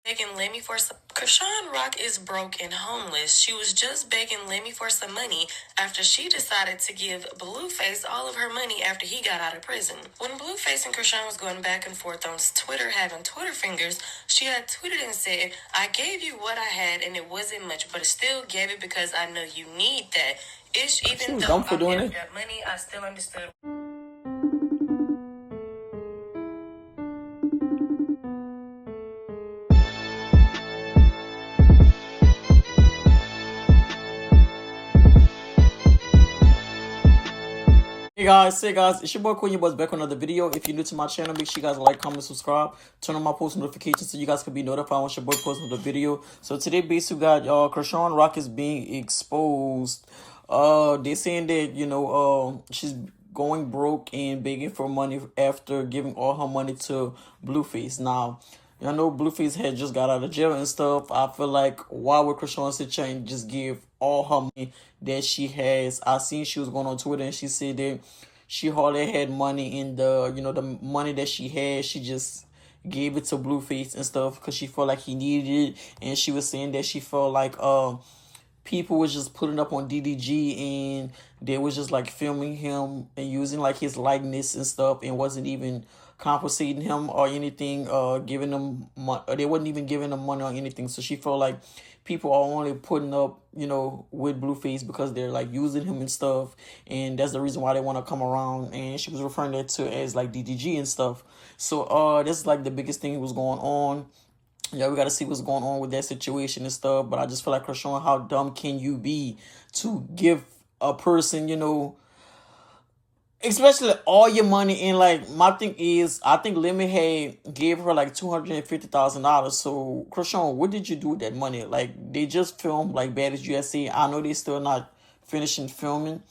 Begging Lemmy for some. Chrisean Rock is broke and homeless. She was just begging Lemmy for some money after she decided to give Blueface all of her money after he got out of prison. When Blueface and Chrisean was going back and forth on Twitter having Twitter fingers, she had tweeted and said, "I gave you what I had and it wasn't much, but I still gave it because I know you need that. Ish, even though I gave that money, I still understood." Hey guys, it's your boy QuayNoLimit back with another video. If you're new to my channel, make sure you guys like, comment, subscribe, turn on my post notifications so you guys can be notified once your boy posts another video. So today basically got Chrisean Rock is being exposed. They're saying that she's going broke and begging for money after giving all her money to Blueface. Now, y'all know Blueface had just got out of jail and stuff. I feel like why would Chrisean sit here and just give all her money that she has? I seen she was going on Twitter and she said that she hardly had money in the money that she had. She just gave it to Blueface and stuff because she felt like he needed it. And she was saying that she felt like people was just putting up on DDG and they was just like filming him and using like his likeness and stuff and wasn't even compensating him or anything, giving him money. They wasn't even giving him money or anything. So she felt like people are only putting up, with Blueface because they're like using him and stuff, and that's the reason why they want to come around. And she was referring that to as like DDG and stuff. So that's like the biggest thing that was going on. Yeah, we got to see what's going on with that situation and stuff. But I just feel like Chrisean, how dumb can you be to give a person, especially all your money? And like my thing is, I think Lemmy had gave her like $250,000. So Chrisean, what did you do with that money? Like they just filmed like Baddies USA. I know they still not finishing filming.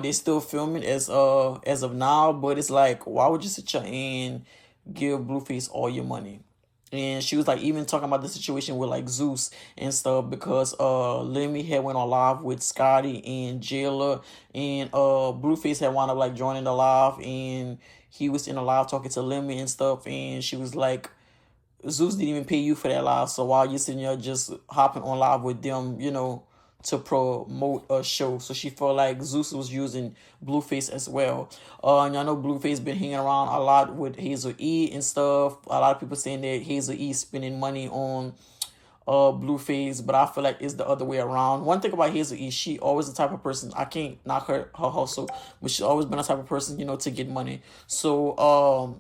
They still filming as of now. But it's like, why would you sit here and give Blueface all your money? And she was like even talking about the situation with like Zeus and stuff because Lemmy had went on live with Scotty and Jailer, and Blueface had wound up like joining the live, and he was in the live talking to Lemmy and stuff, and she was like, Zeus didn't even pay you for that live, so while you're sitting there just hopping on live with them, to promote a show. So she felt like Zeus was using Blueface as well. And y'all know Blueface been hanging around a lot with Hazel E and stuff. A lot of people saying that Hazel E spending money on Blueface, but I feel like it's the other way around. One thing about Hazel E, she always the type of person, I can't knock her hustle, but she's always been the type of person, to get money. So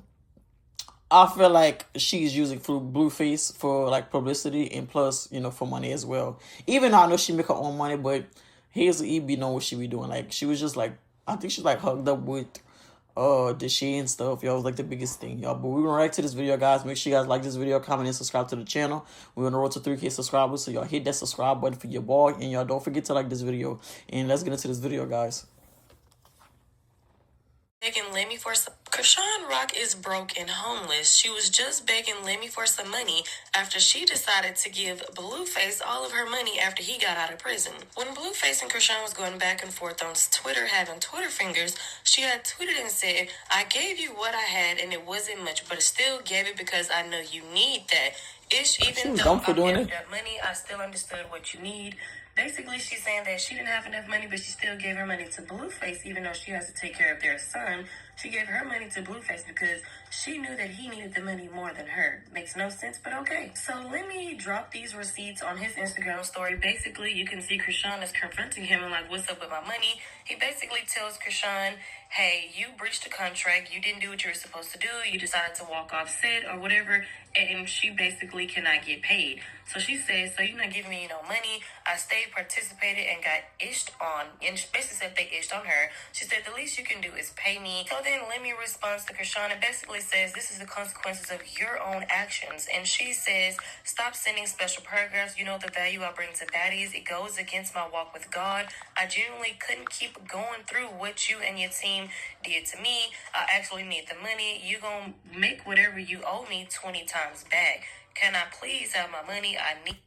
I feel like she's using Blueface for like publicity and plus, for money as well. Even though I know she make her own money, but Hazel E be know what she be doing. Like she was just like, I think she's like hugged up with the shade and stuff. Y'all was like the biggest thing, y'all. But we're gonna react to this video, guys. Make sure you guys like this video, comment, and subscribe to the channel. We're on the road to 3K subscribers, so y'all hit that subscribe button for your boy, and y'all don't forget to like this video. And let's get into this video, guys. Begging Lemmy for some. Chrisean Rock is broke and homeless. She was just begging Lemmy for some money after she decided to give Blueface all of her money after he got out of prison. When Blueface and Chrisean was going back and forth on Twitter having Twitter fingers, she had tweeted and said, "I gave you what I had and it wasn't much, but I still gave it because I know you need that. Ish, even though I gave that money, I still understood what you need." Basically, she's saying that she didn't have enough money, but she still gave her money to Blueface, even though she has to take care of their son. She gave her money to Blueface because she knew that he needed the money more than her. Makes no sense, but okay. So Lemmy dropped these receipts on his Instagram story. Basically, you can see Chrisean is confronting him and like, "What's up with my money?" He basically tells Chrisean, "Hey, you breached the contract. You didn't do what you were supposed to do. You decided to walk off set or whatever." And she basically cannot get paid. So she says, "So you're not giving me no money. I stayed, participated, and got ished on." And she basically said they ished on her. She said, "The least you can do is pay me." So then Lemmy responds to Chrisean and basically says, "This is the consequences of your own actions." And she says, "Stop sending special paragraphs. You know the value I bring to baddies. It goes against my walk with God. I genuinely couldn't keep going through what you and your team did to me. I actually need the money. You gonna make whatever you owe me 20 times back. Can I please have my money? I need..."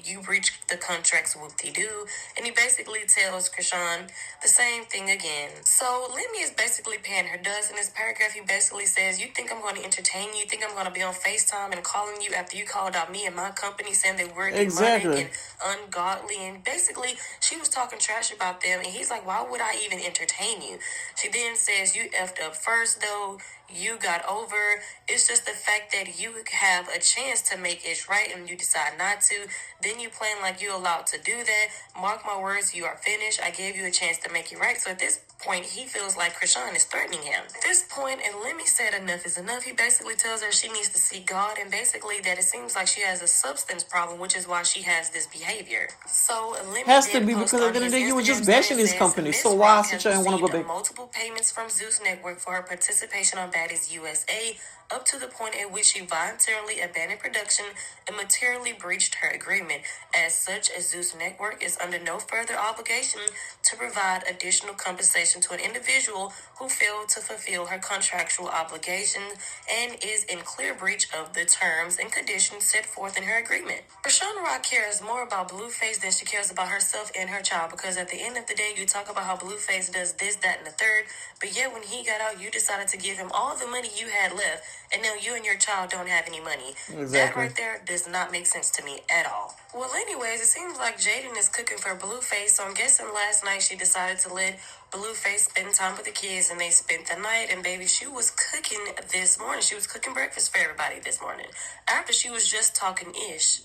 You breached the contracts, whoop-de-doo. And he basically tells Chrisean the same thing again. So Lemmy is basically paying her dust. In this paragraph, he basically says, you think I'm going to entertain you? You think I'm going to be on FaceTime and calling you after you called out me and my company saying that we're demonic and ungodly? And basically, she was talking trash about them. And he's like, why would I even entertain you? She then says, you effed up first, though. You got over. It's just the fact that you have a chance to make it right and you decide not to. Then you playing like you're allowed to do that. Mark my words, you are finished. I gave you a chance to make it right. So at this point, he feels like Chrisean is threatening him. At this point, and Lemmy said enough is enough. He basically tells her she needs to seek God and basically that it seems like she has a substance problem, which is why she has this behavior. So Lemmy has to be because at the end of the day you were just bashing this company. So why should I want to go back? Multiple payments from Zeus Network for her participation on Baddies USA, up to the point at which she voluntarily abandoned production and materially breached her agreement. As such, Zeus Network is under no further obligation to provide additional compensation to an individual who failed to fulfill her contractual obligations and is in clear breach of the terms and conditions set forth in her agreement. Chrisean Rock cares more about Blueface than she cares about herself and her child, because at the end of the day, you talk about how Blueface does this, that, and the third, but yet when he got out, you decided to give him all the money you had left, and now you and your child don't have any money. Exactly. That right there does not make sense to me at all. Well, anyways, it seems like Jaidyn is cooking for Blueface, so I'm guessing last night she decided to let Blueface spend time with the kids, and they spent the night, and baby, she was cooking this morning. She was cooking breakfast for everybody this morning, after she was just talking ish.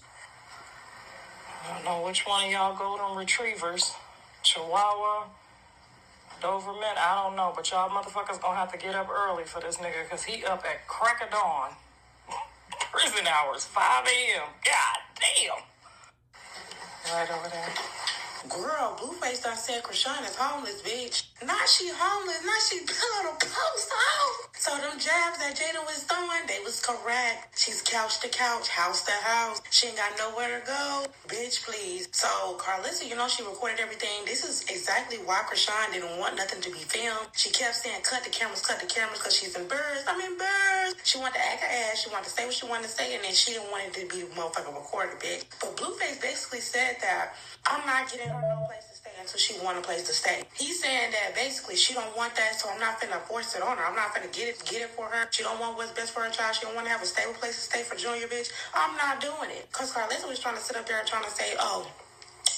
I don't know which one of y'all golden retrievers, Chihuahua, Doberman, I don't know, but y'all motherfuckers gonna have to get up early for this nigga, because he up at crack of dawn. Prison hours, 5 a.m. God damn. Right over there. Girl, Blueface done said Chrisean is homeless, bitch. Not she homeless, not she pillow to post out. So them jabs that Jaidyn was throwing, they was correct. She's couch to couch, house to house. She ain't got nowhere to go. Bitch, please. So Karlissa, you know, she recorded everything. This is exactly why Chrisean didn't want nothing to be filmed. She kept saying, cut the cameras, because she's embarrassed. I'm embarrassed. She wanted to act her ass. She wanted to say what she wanted to say, and then she didn't want it to be motherfucking recorded, bitch. But Blueface basically said that I'm not getting her no place to stay until she want a place to stay. He's saying that basically she don't want that, so I'm not finna force it on her. I'm not finna get it for her. She don't want what's best for her child. She don't want to have a stable place to stay for Junior, bitch. I'm not doing it. Because Karlissa was trying to sit up there trying to say, oh,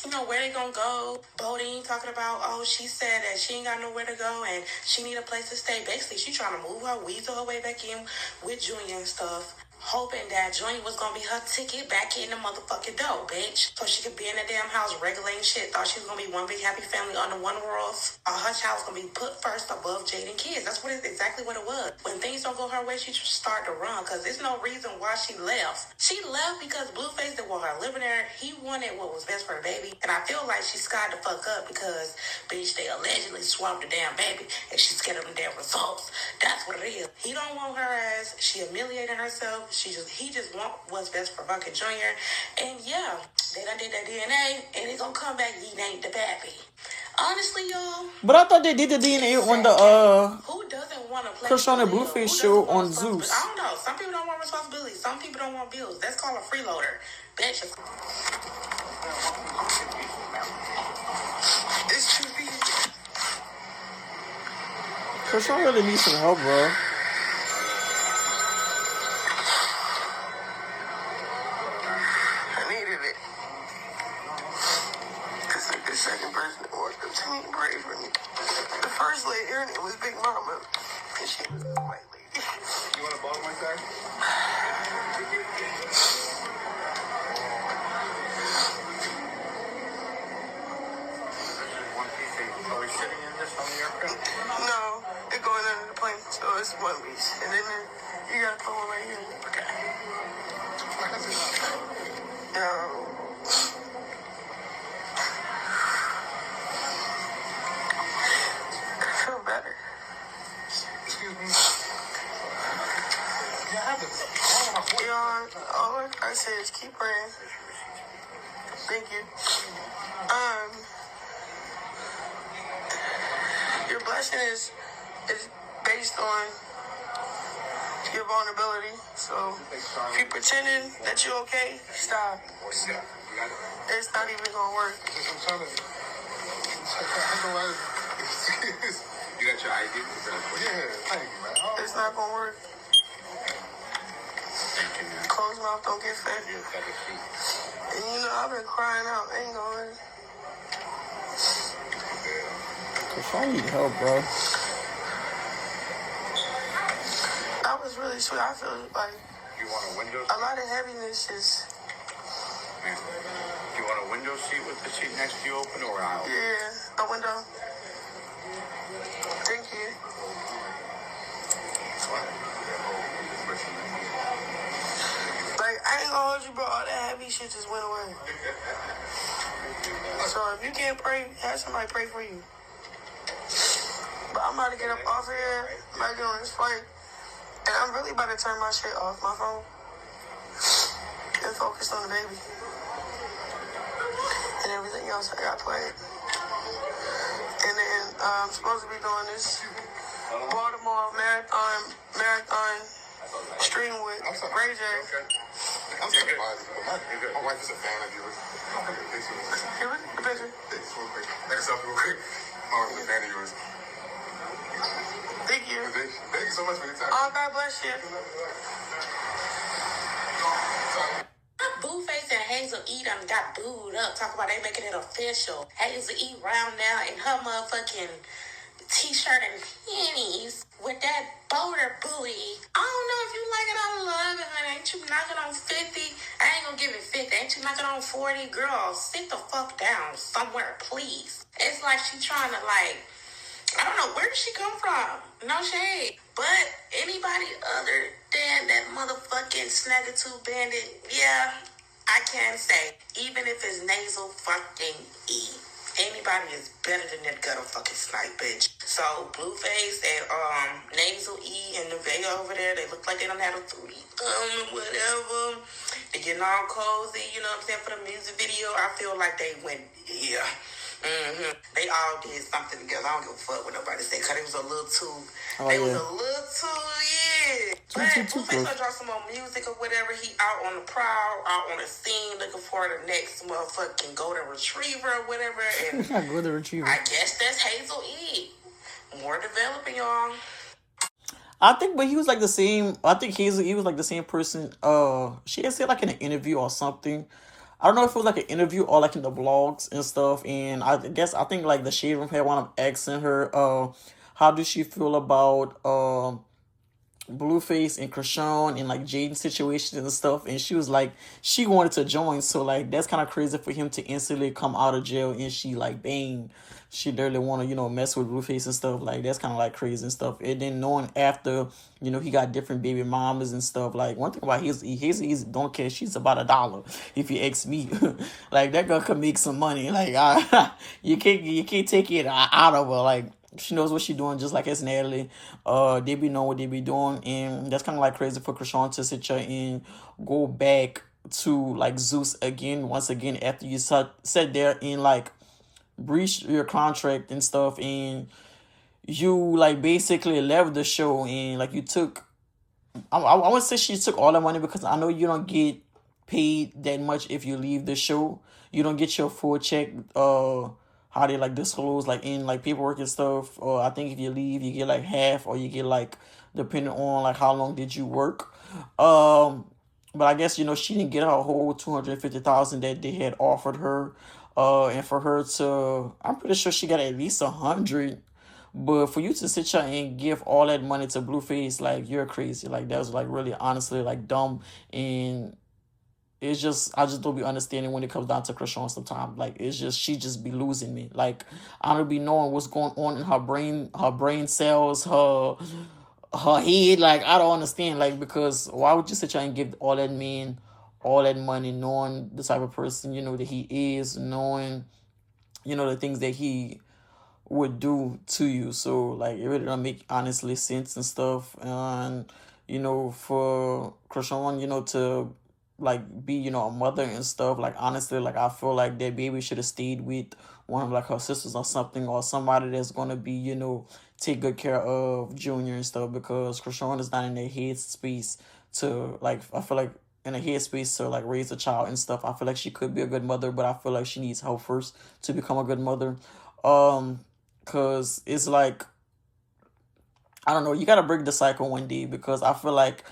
you know, where they gonna go? Bodine talking about, oh, she said that she ain't got nowhere to go and she need a place to stay. Basically, she trying to move her, weasel her way back in with Junior and stuff, hoping that Junior was gonna be her ticket back in the motherfucking door, bitch. So she could be in the damn house regulating shit. Thought she was gonna be one big happy family under one world. Her child was gonna be put first above Jaidyn kids. That's exactly what it was. When things don't go her way, she start to run, because there's no reason why she left. She left because Blueface didn't want her living there. He wanted what was best for the baby. And I feel like she scarred the fuck up because, bitch, they allegedly swapped the damn baby and she's scared of them damn results. That's what it is. He don't want her ass. She humiliated herself. He just want what's best for fucking Junior. And yeah, they done did that DNA and it's gonna come back, he ain't the baby. Honestly, y'all. But I thought they did the DNA on the who doesn't want to play Chrisean and Blueface show on Zeus. I don't know. Some people don't want responsibility. Some people don't want bills. That's called a freeloader. Bitch. It's too big. Chrisean really needs some help, bro. Second person that walked up to me and prayed for me. The first lady, her name was Big Mama, and she was a white lady. You want to borrow my car? One piece. Are we sitting in this on the aircraft? No, it's going under the plane, so it's one piece. And then you got to put one right here. Okay. Better. Excuse me. All I say is keep praying. Thank you. Your blessing is based on your vulnerability. So if you're pretending that you're okay, stop. It's not even gonna work. I'm trying to. I know I. You got your ID? Yeah, thank you, man. It's not gonna work. Thank you, man. Closed mouth don't get fed. You got your feet. And you know, I've been crying out. Ain't going. I need help, bro. I was really sweet. I feel like You want a window a lot of heaviness is, Man, you want a window seat with the seat next to you open or an aisle? yeah, a window. Thank you. Like, I ain't gonna hold you, bro. All that heavy shit just went away. So if you can't pray, have somebody pray for you. But I'm about to get up off here. I'm about to get on this flight. And I'm really about to turn my shit off, my phone. And focus on the baby. And everything else I got planned. And then I'm supposed to be doing this Baltimore marathon stream with Ray J. I'm sorry. My wife is a fan of yours. Here, look at the picture. Take a selfie real quick. My wife is a fan of yours. Thank you. Thank you so much for your time. Oh, God bless you. Blueface and Hazel E done got booed up. Talk about they making it official. Hazel E round now in her motherfucking t-shirt and panties with that boulder booty. I don't know if you like it. I love it, honey. Ain't you knocking on 50? I ain't gonna give it 50. Ain't you knocking on 40? Girl, sit the fuck down somewhere, please. It's like she trying to I don't know, where did she come from? No shade. But anybody other than that motherfucking Snaggletooth bandit, yeah, I can say, even if it's nasal fucking E, anybody is better than that gutter fucking snipe bitch. So Blueface and Nasal E and Nevaeh over there, they look like they don't have a 3. Whatever. They getting all cozy, you know what I'm saying, for the music video. I feel like they went, yeah. They all did something together. I don't give a fuck what nobody say, because it was a little too, was a little too, yeah. But Blueface gonna drop some more music or whatever. He out on the prowl, out on the scene, looking for the next motherfucking golden retriever or whatever. And Golden retriever. I guess that's Hazel E. More developing, y'all. I think, but he was like the same. I think he was like the same person. She had said like in an interview or something. I don't know if it was like an interview or like in the vlogs and stuff. And I think like the Shade Room had one of asking her, how does she feel about Blueface and Chrisean and like Jaidyn situations and stuff, and she was like she wanted to join, so like that's kind of crazy for him to instantly come out of jail and she like bang, she literally want to mess with Blueface and stuff. Like that's kind of like crazy and stuff. And then knowing after he got different baby mamas and stuff, like one thing about his don't care, she's about $1 if you ask me. Like that girl could make some money, like you can't take it out of her. Like she knows what she's doing, just like as Natalie. They be knowing what they be doing, and that's kind of like crazy for Chrisean to sit here and go back to like Zeus once again after you sat there and like breached your contract and stuff, and you like basically left the show and like you took. I wouldn't say she took all the money, because I know you don't get paid that much if you leave the show. You don't get your full check. How they like disclose like in like paperwork and stuff. Or I think if you leave, you get like half, or you get like depending on like how long did you work. But I guess she didn't get her whole $250,000 that they had offered her. And for her to, I'm pretty sure she got at least 100. But for you to sit here and give all that money to Blueface, like you're crazy. Like that was like really honestly like dumb. And it's just, I just don't be understanding when it comes down to Chrisean sometimes. Like, it's just, she just be losing me. Like, I don't be knowing what's going on in her brain cells, her head. Like, I don't understand. Like, because why would you sit here and give all that man all that money, knowing the type of person, that he is, knowing, the things that he would do to you. So, like, it really don't make, honestly, sense and stuff. And, for Chrisean, to like be a mother and stuff, like honestly, like I feel like that baby should have stayed with one of like her sisters or something, or somebody that's gonna be take good care of Junior and stuff, because Chrisean is not in their head space to like, I feel like in a headspace to like raise a child and stuff. I feel like she could be a good mother, but I feel like she needs help first to become a good mother. Cause it's like, I don't know, you gotta break the cycle one day, because I feel like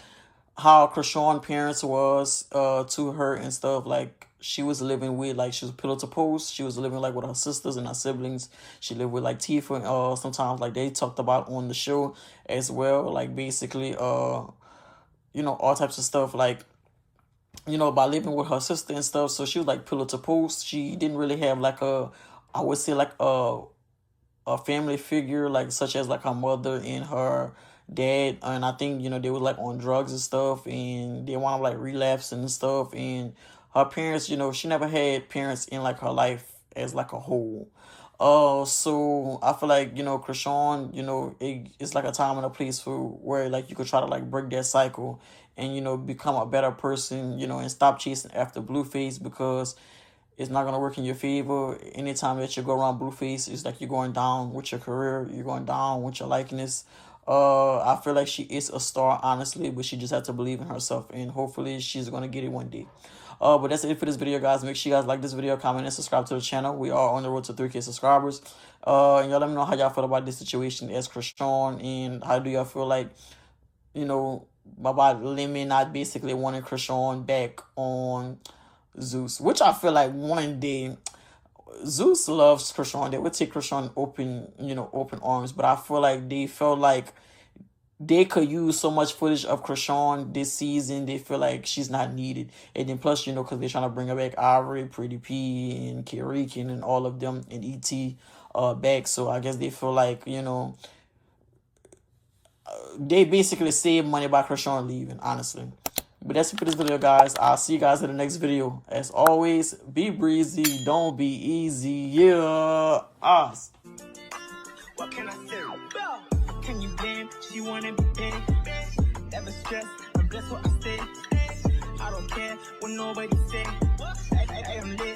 how Chrisean parents was to her and stuff, like she was living with, like, she was pillow to post. She was living like with her sisters and her siblings. She lived with like Tifa, sometimes like they talked about on the show as well, like basically you know, all types of stuff, like, you know, by living with her sister and stuff. So she was like pillow to post. She didn't really have like I would say like a family figure, like such as like her mother and her dad. And I think, you know, they were like on drugs and stuff, and they wound up like relapsing and stuff. And her parents, you know, she never had parents in like her life as like a whole. So I feel like, you know, Chrisean, you know, it's like a time and a place for where like you could try to like break that cycle and, you know, become a better person, you know, and stop chasing after Blueface, because it's not gonna work in your favor. Anytime that you go around Blueface, it's like you're going down with your career, you're going down with your likeness. I feel like she is a star, honestly, but she just has to believe in herself, and hopefully she's gonna get it one day. But that's it for this video, guys. Make sure you guys like this video, comment, and subscribe to the channel. We are on the road to 3K subscribers. And y'all let me know how y'all feel about this situation as Chrisean, and how do y'all feel like, you know, about Lemmy not basically wanting Chrisean back on Zeus, which I feel like one day Zeus loves Chrisean. They would take Chrisean open, you know, open arms, but I feel like they felt like they could use so much footage of Chrisean this season. They feel like she's not needed. And then plus, you know, because they're trying to bring her back, Ivory, Pretty P, and Kirikin, and all of them, and E.T. Back. So I guess they feel like, you know, they basically save money by Chrisean leaving, honestly. But that's it for this video, guys. I'll see you guys in the next video. As always, be breezy, don't be easy. Yeah. Us. What can I say? Can you blame? She wanna be paid. Never stress, and that's what I say. I don't care what nobody say. I am late.